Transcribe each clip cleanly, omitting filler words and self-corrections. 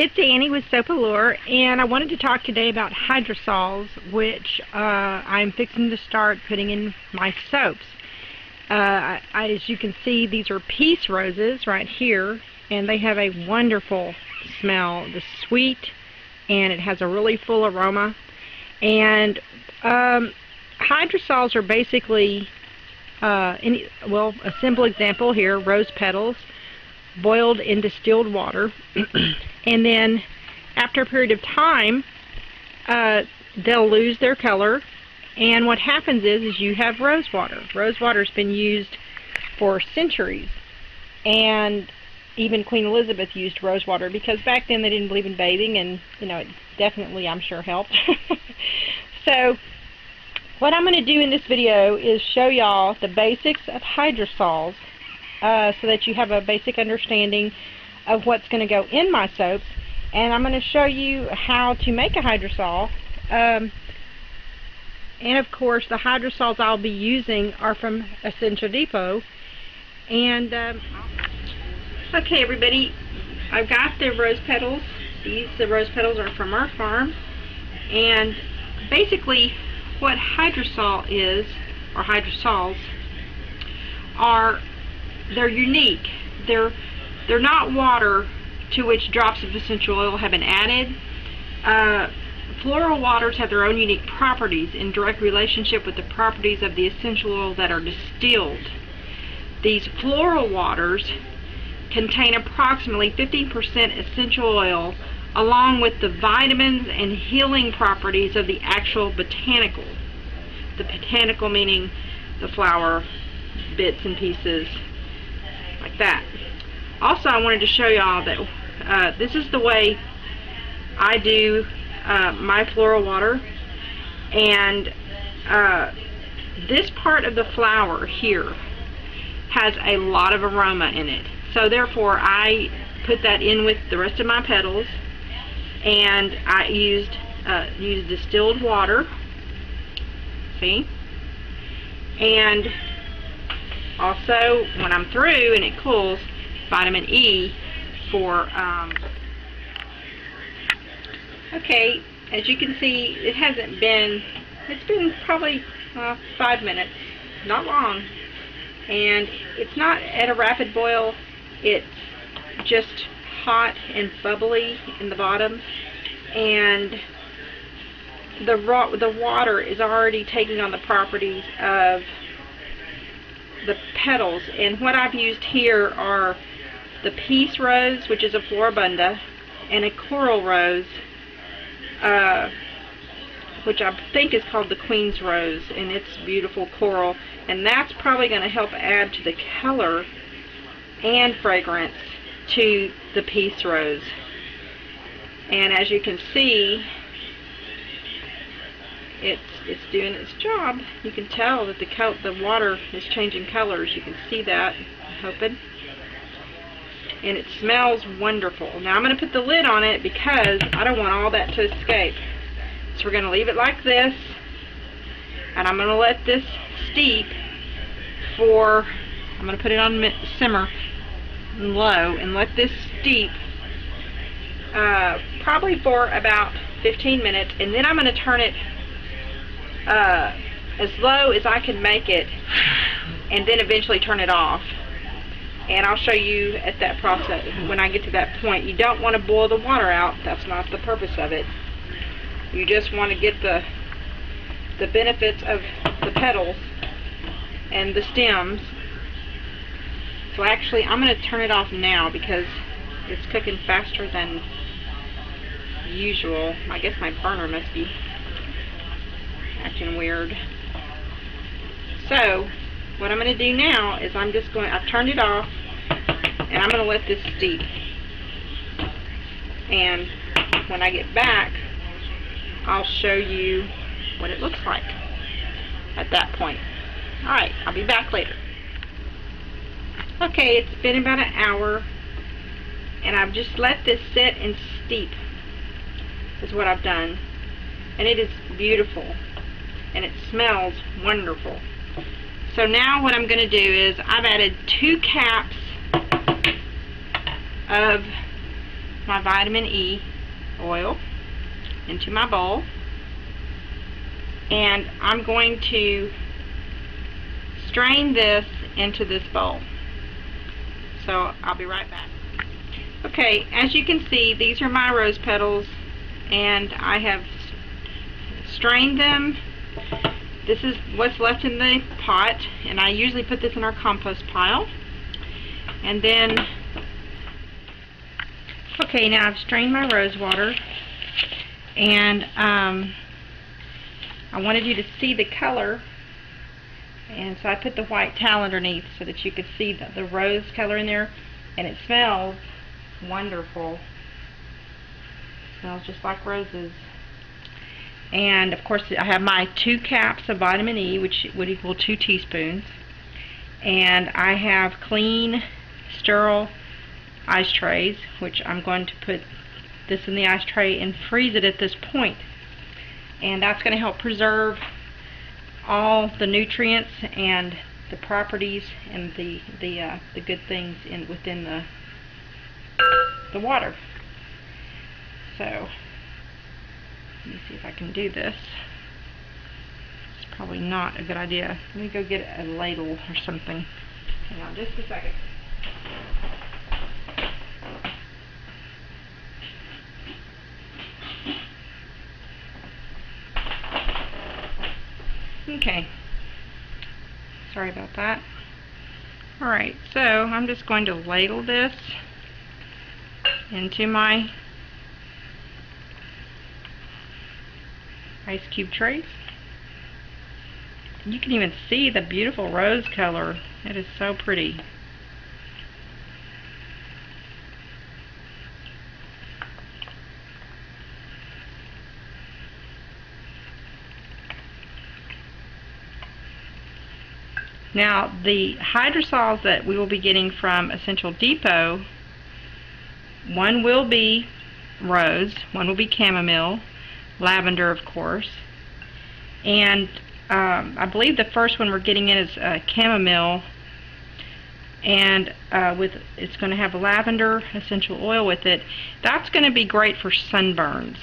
It's Annie with Soap Allure, and I wanted to talk today about hydrosols, which I'm fixing to start putting in my soaps. As you can see, these are peace roses right here, and they have a wonderful smell. It's sweet, and it has a really full aroma. And hydrosols are basically, a simple example here, rose petals boiled in distilled water. And then after a period of time, they'll lose their color, and what happens is you have rose water. Rose water has been used for centuries, and even Queen Elizabeth used rose water because back then they didn't believe in bathing, and it definitely, I'm sure, helped. So what I'm going to do in this video is show y'all the basics of hydrosols, so that you have a basic understanding of what's going to go in my soaps, and I'm going to show you how to make a hydrosol. And of course, the hydrosols I'll be using are from Essential Depot. And okay, everybody, I've got the rose petals. The rose petals are from our farm, and basically what hydrosol is, or hydrosols, are, they're unique. They're not water to which drops of essential oil have been added. Floral waters have their own unique properties in direct relationship with the properties of the essential oil that are distilled. These floral waters contain approximately 15% essential oil, along with the vitamins and healing properties of the actual botanical. The botanical meaning the flower bits and pieces, like that. Also, I wanted to show y'all that this is the way I do my floral water, and this part of the flower here has a lot of aroma in it, so therefore I put that in with the rest of my petals, and I used distilled water, see, and also when I'm through and it cools, vitamin E for, okay, as you can see, it's been probably 5 minutes, not long, and it's not at a rapid boil, it's just hot and bubbly in the bottom, and the water is already taking on the properties of the petals. And what I've used here are the peace rose, which is a floribunda, and a coral rose, which I think is called the Queen's Rose, and it's beautiful coral, and that's probably going to help add to the color and fragrance to the peace rose. And as you can see, it's doing its job. You can tell that the water is changing colors. You can see that, I'm hoping. And it smells wonderful. Now I'm going to put the lid on it because I don't want all that to escape. So we're going to leave it like this, and I'm going to let this steep for, I'm going to put it on simmer low and let this steep probably for about 15 minutes, and then I'm going to turn it as low as I can make it, and then eventually turn it off. And I'll show you at that process when I get to that point. You don't want to boil the water out. That's not the purpose of it. You just want to get the benefits of the petals and the stems. So actually, I'm going to turn it off now because it's cooking faster than usual. I guess my burner must be acting weird. So what I'm going to do now is I've turned it off, and I'm going to let this steep. And when I get back, I'll show you what it looks like at that point. Alright, I'll be back later. Okay, it's been about an hour, and I've just let this sit and steep, is what I've done. And it is beautiful, and it smells wonderful. So now what I'm going to do is I've added 2 caps of my vitamin E oil into my bowl, and I'm going to strain this into this bowl. So I'll be right back. Okay, as you can see, these are my rose petals, and I have strained them. This is what's left in the pot, and I usually put this in our compost pile. And then, okay, now I've strained my rose water, and I wanted you to see the color, and so I put the white towel underneath so that you could see the rose color in there, and it smells wonderful. It smells just like roses. And of course I have my 2 caps of vitamin E, which would equal 2 teaspoons, and I have clean, sterile ice trays, which I'm going to put this in the ice tray and freeze it at this point. And that's going to help preserve all the nutrients and the properties and the good things within the water. So let me see if I can do this. It's probably not a good idea. Let me go get a ladle or something. Hang on just a second. Okay. Sorry about that. Alright, so I'm just going to ladle this into my ice cube trays. You can even see the beautiful rose color. It is so pretty. Now, the hydrosols that we will be getting from Essential Depot, one will be rose, one will be chamomile, lavender of course, and I believe the first one we're getting in is chamomile, and it's going to have lavender essential oil with it. That's going to be great for sunburns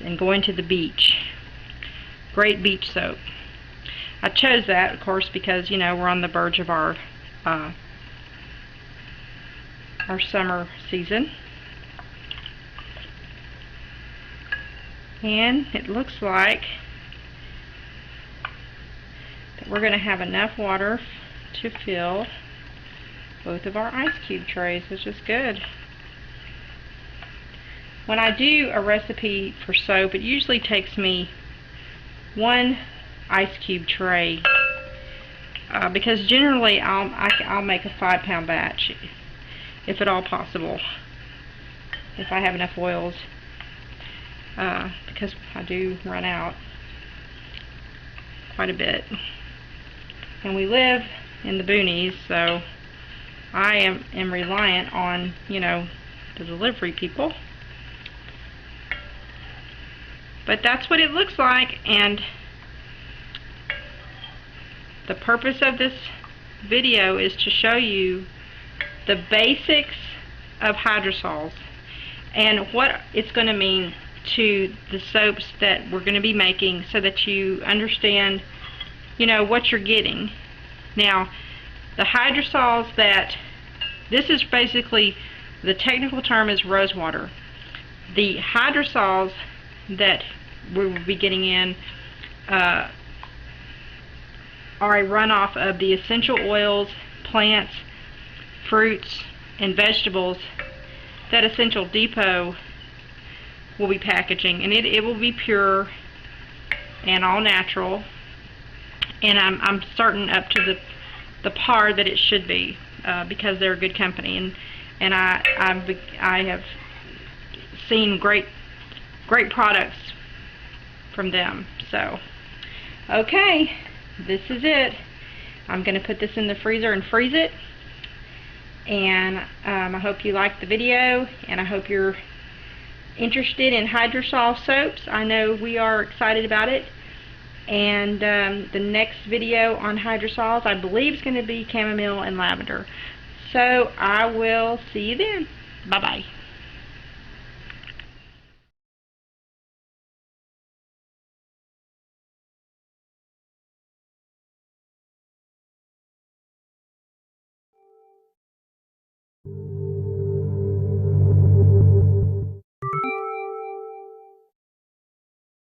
and going to the beach. Great beach soap. I chose that, of course, because, you know, we're on the verge of our summer season. And it looks like that we're going to have enough water to fill both of our ice cube trays, which is good. When I do a recipe for soap, it usually takes me 1 ice cube tray, because generally I'll make a 5-pound batch, if at all possible, if I have enough oils, because I do run out quite a bit, and we live in the boonies, so I am reliant on, you know, the delivery people. But that's what it looks like, and the purpose of this video is to show you the basics of hydrosols and what it's going to mean to the soaps that we're going to be making, so that you understand, you know, what you're getting. Now, the hydrosols this is basically, the technical term is rose water. The hydrosols that we will be getting in are a runoff of the essential oils, plants, fruits, and vegetables that Essential Depot will be packaging, and it will be pure and all natural, and I'm starting up to the par that it should be, because they're a good company, and I have seen great products from them. So, okay. This is it. I'm going to put this in the freezer and freeze it, and I hope you liked the video, and I hope you're interested in hydrosol soaps. I know we are excited about it, and the next video on hydrosols I believe is going to be chamomile and lavender. So I will see you then. Bye bye.